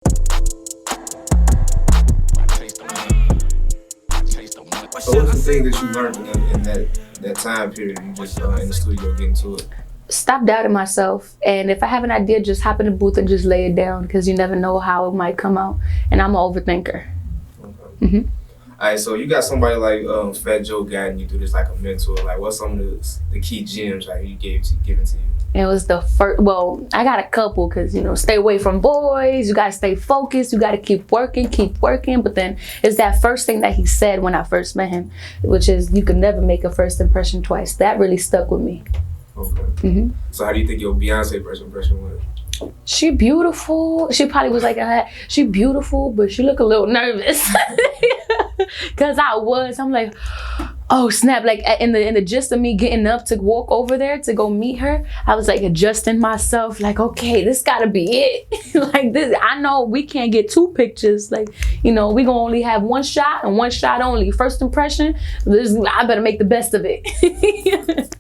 So what's the thing that you learned in that time period? You just in the studio getting to it. Stop doubting myself, and if I have an idea, just hop in the booth and just lay it down, because you never know how it might come out. And I'm an overthinker. Okay. Mm-hmm. All right, so you got somebody like Fat Joe guiding you through this like a mentor. Like, what's some of the key gems like he given to you? It was the first. Well, I got a couple, because stay away from boys. You gotta stay focused. You gotta keep working. But then it's that first thing that he said when I first met him, which is you can never make a first impression twice. That really stuck with me. Okay. Mm-hmm. So how do you think your Beyonce first impression was? She beautiful. She probably was like, she beautiful, but she look a little nervous. Cause I'm like, oh snap! Like in the gist of me getting up to walk over there to go meet her, I was like adjusting myself, like, okay, this gotta be it. Like this, I know we can't get two pictures. Like, we gonna only have one shot and one shot only. First impression, I better make the best of it.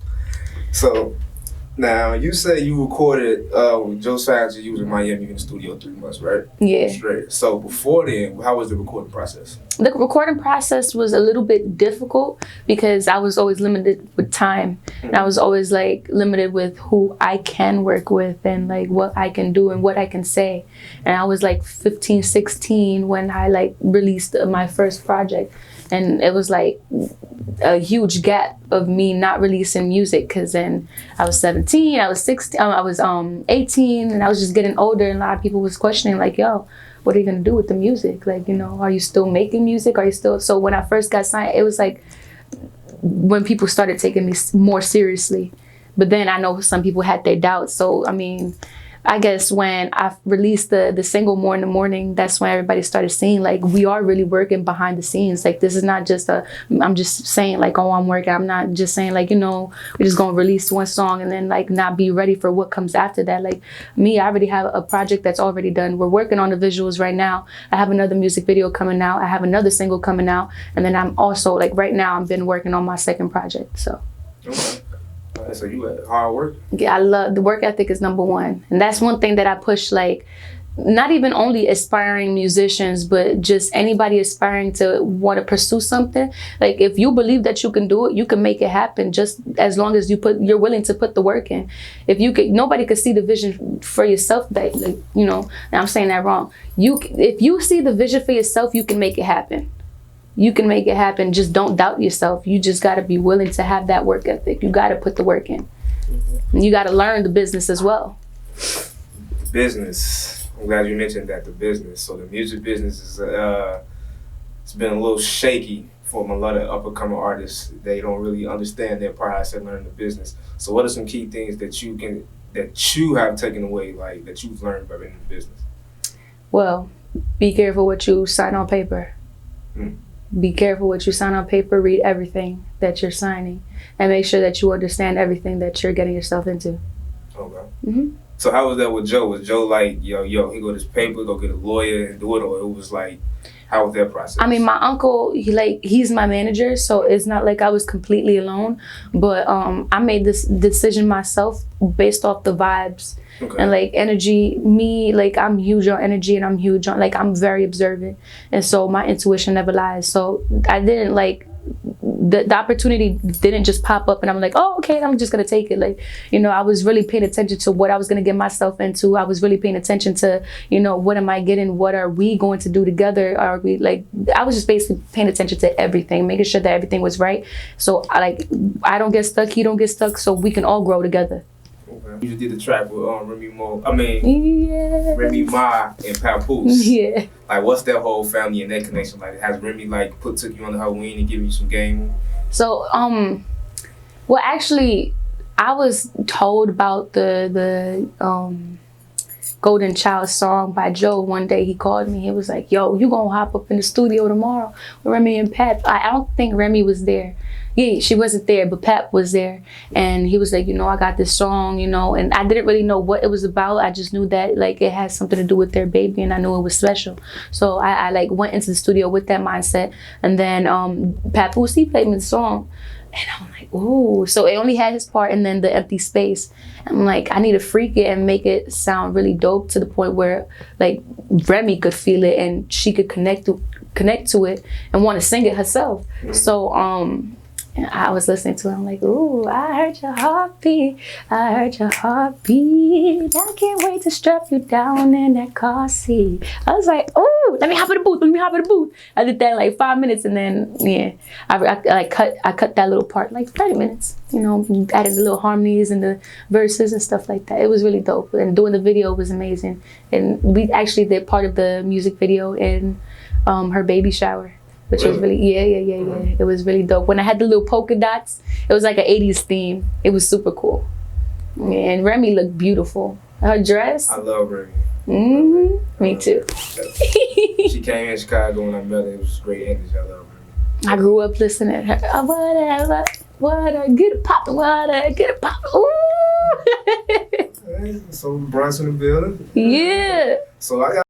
So now you say you recorded with Joe Savage. You was in Miami in the studio 3 months, right? Yeah. Straight. So before then, how was the recording process? The recording process was a little bit difficult because I was always limited with time. And I was always like limited with who I can work with and like what I can do and what I can say. And I was like 15, 16 when I like released my first project. And it was like a huge gap of me not releasing music, because then I was 17, I was 16, I was 18, and I was just getting older, and a lot of people was questioning like, yo, what are you gonna do with the music? Like, are you still making music? Are you still? So when I first got signed, it was like when people started taking me more seriously. But then I know some people had their doubts. So I guess when I released the single More in the Morning, that's when everybody started seeing like we are really working behind the scenes. Like this is not just I'm just saying like, oh, I'm working. I'm not just saying like, we're just gonna release one song and then like not be ready for what comes after that. Like me, I already have a project that's already done. We're working on the visuals right now. I have another music video coming out. I have another single coming out. And then I'm also like right now I've been working on my second project, so. Okay. So you had hard work? Yeah, I love the work ethic is number one. And that's one thing that I push, like not even only aspiring musicians, but just anybody aspiring to want to pursue something. Like if you believe that you can do it, you can make it happen, just as long as you're willing to put the work in. Nobody could see the vision for yourself that now I'm saying that wrong. If you see the vision for yourself, you can make it happen. You can make it happen. Just don't doubt yourself. You just got to be willing to have that work ethic. You got to put the work in. And you got to learn the business as well. Business. I'm glad you mentioned that, the business. So the music business is it's been a little shaky for a lot of up-and-coming artists. They don't really understand their process and learn the business. So what are some key things that you have taken away, like that you've learned by being in the business? Well, be careful what you sign on paper. Be careful what you sign on paper. Read everything that you're signing and make sure that you understand everything that you're getting yourself into. Okay. Mm-hmm. So how was that with Joe? Was Joe like, yo, he go this paper, go get a lawyer and do it, or it was like, how was that process? I mean, my uncle, he's my manager, so it's not like I was completely alone. But I made this decision myself based off the vibes. Okay. And like energy, I'm huge on energy, and I'm huge on I'm very observant, and so my intuition never lies. So I didn't the opportunity didn't just pop up and I'm like, oh, okay, I'm just gonna take it. I was really paying attention to what I was gonna get myself into. I was really paying attention to, what am I getting? What are we going to do together? I was just basically paying attention to everything, making sure that everything was right. So I don't get stuck, he don't get stuck, so we can all grow together. You just did the track with Remy Ma and Papoose. Yeah. Like, what's that whole family and that connection like? Has Remy took you on the Halloween and given you some game? So well, actually, I was told about the Golden Child song by Joe. One day he called me. He was like, yo, you gonna hop up in the studio tomorrow with Remy and Pap. I don't think Remy was there. Yeah, she wasn't there, but Pap was there. And he was like, I got this song, and I didn't really know what it was about. I just knew that it had something to do with their baby, and I knew it was special. So I went into the studio with that mindset. And then Papoose, he played me the song. And I'm like, ooh. So it only had his part and then the empty space. I'm like, I need to freak it and make it sound really dope to the point where like Remy could feel it and she could connect to it and want to sing it herself. So I was listening to it. I'm like, ooh, I heard your heartbeat. I heard your heartbeat. I can't wait to strap you down in that car seat. I was like, ooh, let me hop in the booth. Let me hop in the booth. I did that in like 5 minutes, and then I cut that little part like 30 minutes. You know, added the little harmonies and the verses and stuff like that. It was really dope. And doing the video was amazing. And we actually did part of the music video in her baby shower. Which was really, yeah. It was really dope. When I had the little polka dots, it was like an 80s theme. It was super cool. Yeah, and Remy looked beautiful. Her dress. I love Remy. Me too. She came in Chicago when I met her. It was great energy. I love Remy. I grew up listening to her. Oh, what, get it poppin', get it poppin'. Ooh. So Bronson in the building. Yeah. So I got